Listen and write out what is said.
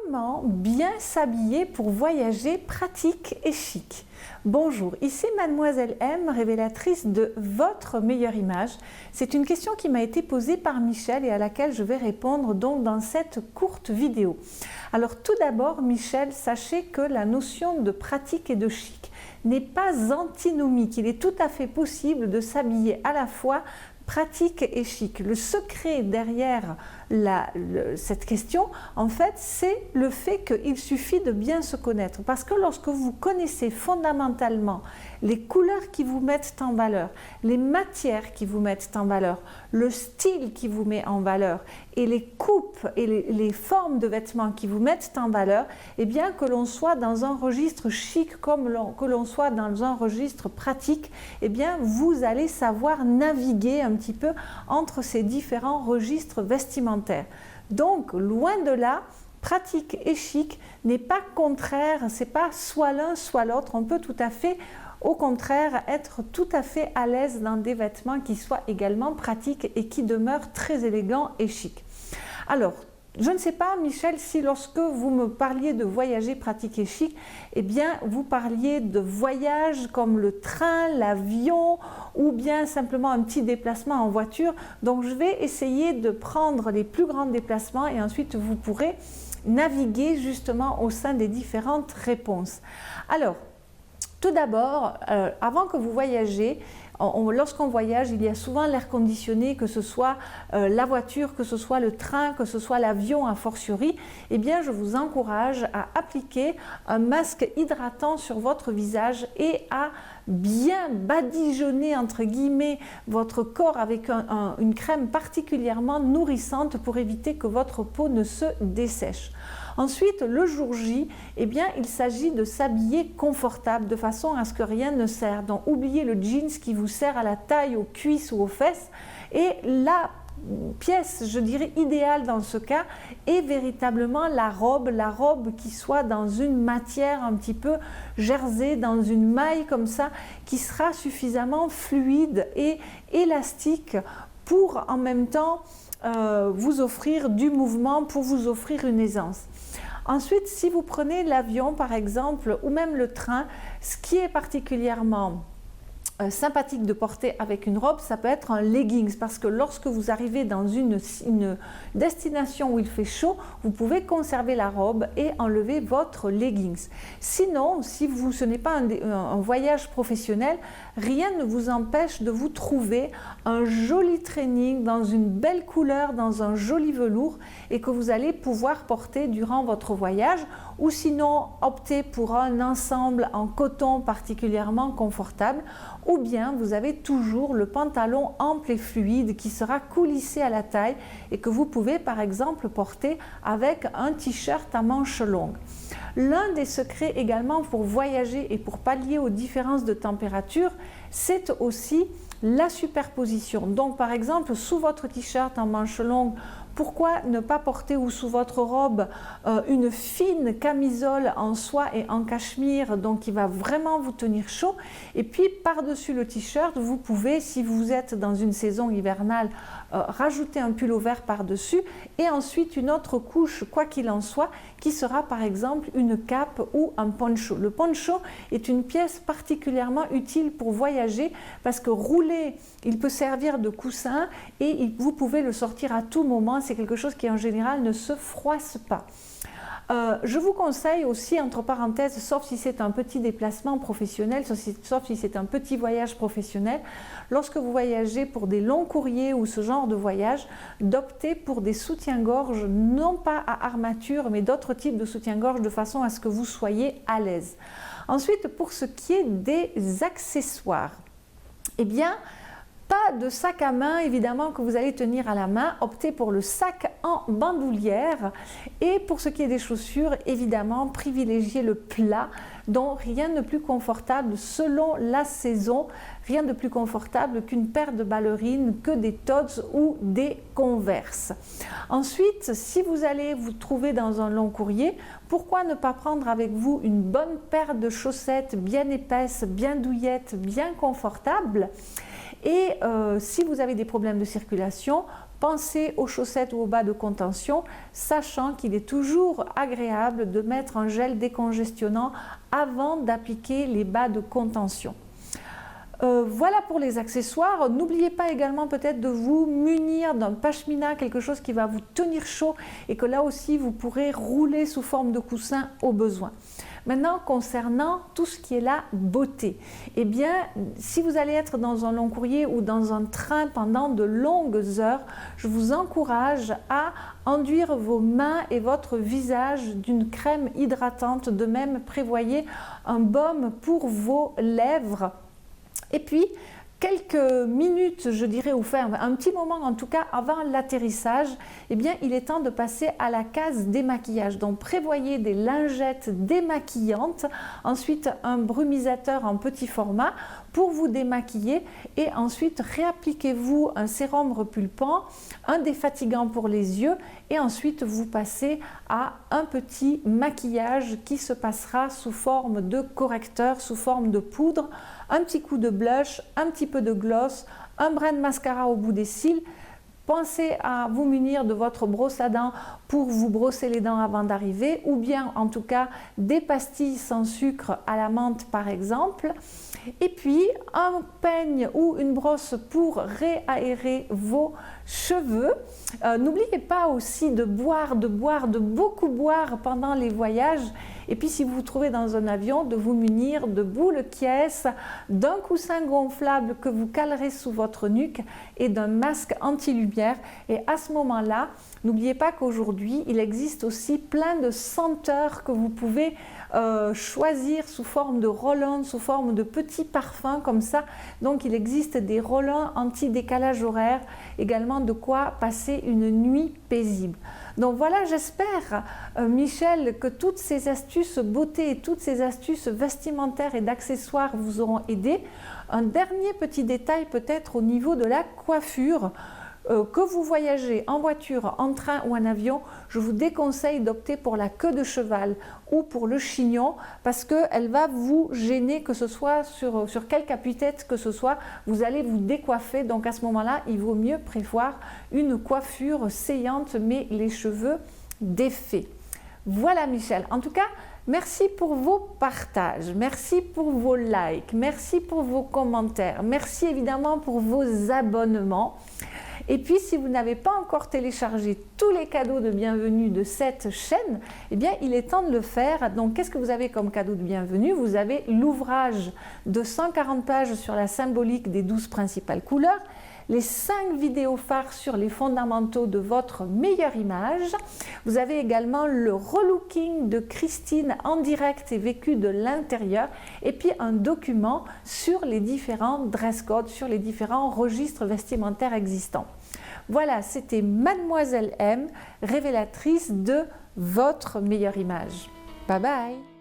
Comment bien s'habiller pour voyager pratique et chic? Bonjour, ici Mademoiselle M, révélatrice de votre meilleure image. C'est une question qui m'a été posée par Michel et à laquelle je vais répondre donc dans cette courte vidéo. Alors tout d'abord, Michel, sachez que la notion de pratique et de chic n'est pas antinomique. Il est tout à fait possible de s'habiller à la fois pratique et chic. Le secret derrière cette question, en fait, c'est le fait qu'il suffit de bien se connaître. Parce que lorsque vous connaissez fondamentalement les couleurs qui vous mettent en valeur, les matières qui vous mettent en valeur, le style qui vous met en valeur et les coupes et les formes de vêtements qui vous mettent en valeur, eh bien que l'on soit dans un registre chic comme que l'on soit dans un registre pratique, eh bien vous allez savoir naviguer un petit peu entre ces différents registres vestimentaires. Donc, loin de là, pratique et chic n'est pas contraire, c'est pas soit l'un soit l'autre. On peut tout à fait, au contraire, être tout à fait à l'aise dans des vêtements qui soient également pratiques et qui demeurent très élégants et chics. Alors, je ne sais pas, Michel, si lorsque vous me parliez de voyager pratique et chic, eh bien, vous parliez de voyage comme le train, l'avion ou bien simplement un petit déplacement en voiture. Donc, je vais essayer de prendre les plus grands déplacements et ensuite vous pourrez naviguer justement au sein des différentes réponses. Alors, tout d'abord, avant que vous voyagez, lorsqu'on voyage, il y a souvent l'air conditionné, que ce soit la voiture, que ce soit le train, que ce soit l'avion a fortiori. Eh bien, je vous encourage à appliquer un masque hydratant sur votre visage et à bien badigeonner entre guillemets votre corps avec une crème particulièrement nourrissante pour éviter que votre peau ne se dessèche. Ensuite, le jour J, eh bien, il s'agit de s'habiller confortable de façon à ce que rien ne serre. Donc, oubliez le jeans qui vous serre à la taille, aux cuisses ou aux fesses. Et la pièce, je dirais, idéale dans ce cas est véritablement la robe qui soit dans une matière un petit peu jersey, dans une maille comme ça, qui sera suffisamment fluide et élastique pour en même temps vous offrir du mouvement, pour vous offrir une aisance. Ensuite, si vous prenez l'avion par exemple, ou même le train, ce qui est particulièrement sympathique de porter avec une robe, ça peut être un leggings, parce que lorsque vous arrivez dans une destination où il fait chaud, vous pouvez conserver la robe et enlever votre leggings. Sinon, si ce n'est pas un voyage professionnel, rien ne vous empêche de vous trouver un joli training dans une belle couleur, dans un joli velours et que vous allez pouvoir porter durant votre voyage, ou sinon opter pour un ensemble en coton particulièrement confortable, ou bien vous avez toujours le pantalon ample et fluide qui sera coulissé à la taille et que vous pouvez par exemple porter avec un t-shirt à manches longues. L'un des secrets également pour voyager et pour pallier aux différences de température, c'est aussi la superposition. Donc par exemple, sous votre t-shirt en manches longues, pourquoi ne pas porter ou sous votre robe une fine camisole en soie et en cachemire, donc qui va vraiment vous tenir chaud. Et puis par-dessus le t-shirt, vous pouvez, si vous êtes dans une saison hivernale, rajouter un pull vert par-dessus et ensuite une autre couche, quoi qu'il en soit, qui sera par exemple une cape ou un poncho. Le poncho est une pièce particulièrement utile pour voyager parce que roulé, il peut servir de coussin et vous pouvez le sortir à tout moment. C'est quelque chose qui en général ne se froisse pas. Je vous conseille aussi, entre parenthèses, sauf si c'est un petit déplacement professionnel, sauf si c'est un petit voyage professionnel, lorsque vous voyagez pour des longs courriers ou ce genre de voyage, d'opter pour des soutiens-gorge, non pas à armature, mais d'autres types de soutiens-gorge de façon à ce que vous soyez à l'aise. Ensuite, pour ce qui est des accessoires, eh bien, pas de sac à main évidemment que vous allez tenir à la main, optez pour le sac en bandoulière et pour ce qui est des chaussures évidemment privilégiez le plat, dont rien de plus confortable selon la saison, rien de plus confortable qu'une paire de ballerines, que des Tods ou des Converse. Ensuite, si vous allez vous trouver dans un long courrier, pourquoi ne pas prendre avec vous une bonne paire de chaussettes bien épaisses, bien douillettes, bien confortables. Et si vous avez des problèmes de circulation, pensez aux chaussettes ou aux bas de contention, sachant qu'il est toujours agréable de mettre un gel décongestionnant avant d'appliquer les bas de contention. Voilà pour les accessoires. N'oubliez pas également peut-être de vous munir d'un pashmina, quelque chose qui va vous tenir chaud et que là aussi vous pourrez rouler sous forme de coussin au besoin. Maintenant, concernant tout ce qui est la beauté, eh bien, si vous allez être dans un long courrier ou dans un train pendant de longues heures, je vous encourage à enduire vos mains et votre visage d'une crème hydratante. De même, prévoyez un baume pour vos lèvres. Et puis, quelques minutes, je dirais, ou faire un petit moment en tout cas avant l'atterrissage, eh bien, il est temps de passer à la case démaquillage. Donc, prévoyez des lingettes démaquillantes, ensuite un brumisateur en petit format pour vous démaquiller et ensuite réappliquez-vous un sérum repulpant, un défatigant pour les yeux et ensuite vous passez à un petit maquillage qui se passera sous forme de correcteur, sous forme de poudre, un petit coup de blush, un petit peu de gloss, un brin de mascara au bout des cils. Pensez à vous munir de votre brosse à dents pour vous brosser les dents avant d'arriver, ou bien en tout cas des pastilles sans sucre à la menthe par exemple. Et puis un peigne ou une brosse pour réaérer vos cheveux. N'oubliez pas aussi de beaucoup boire pendant les voyages. Et puis si vous vous trouvez dans un avion, de vous munir de boules Kies, d'un coussin gonflable que vous calerez sous votre nuque et d'un masque anti-lumière. Et à ce moment-là, n'oubliez pas qu'aujourd'hui, il existe aussi plein de senteurs que vous pouvez choisir sous forme de roll-on, sous forme de petits parfums comme ça. Donc il existe des roll-on anti-décalage horaire, également de quoi passer une nuit paisible. Donc voilà, j'espère, Michel, que toutes ces astuces beauté et toutes ces astuces vestimentaires et d'accessoires vous auront aidé. Un dernier petit détail peut-être au niveau de la coiffure. Que vous voyagez en voiture, en train ou en avion, je vous déconseille d'opter pour la queue de cheval ou pour le chignon parce qu'elle va vous gêner, que ce soit sur quelque appuie-tête que ce soit, vous allez vous décoiffer. Donc à ce moment-là, il vaut mieux prévoir une coiffure saillante mais les cheveux défaits. Voilà Michel, en tout cas, merci pour vos partages, merci pour vos likes, merci pour vos commentaires, merci évidemment pour vos abonnements. Et puis, si vous n'avez pas encore téléchargé tous les cadeaux de bienvenue de cette chaîne, eh bien, il est temps de le faire. Donc, qu'est-ce que vous avez comme cadeau de bienvenue? Vous avez l'ouvrage de 140 pages sur la symbolique des 12 principales couleurs, les 5 vidéos phares sur les fondamentaux de votre meilleure image. Vous avez également le relooking de Christine en direct et vécu de l'intérieur. Et puis un document sur les différents dress codes, sur les différents registres vestimentaires existants. Voilà, c'était Mademoiselle M, révélatrice de votre meilleure image. Bye bye!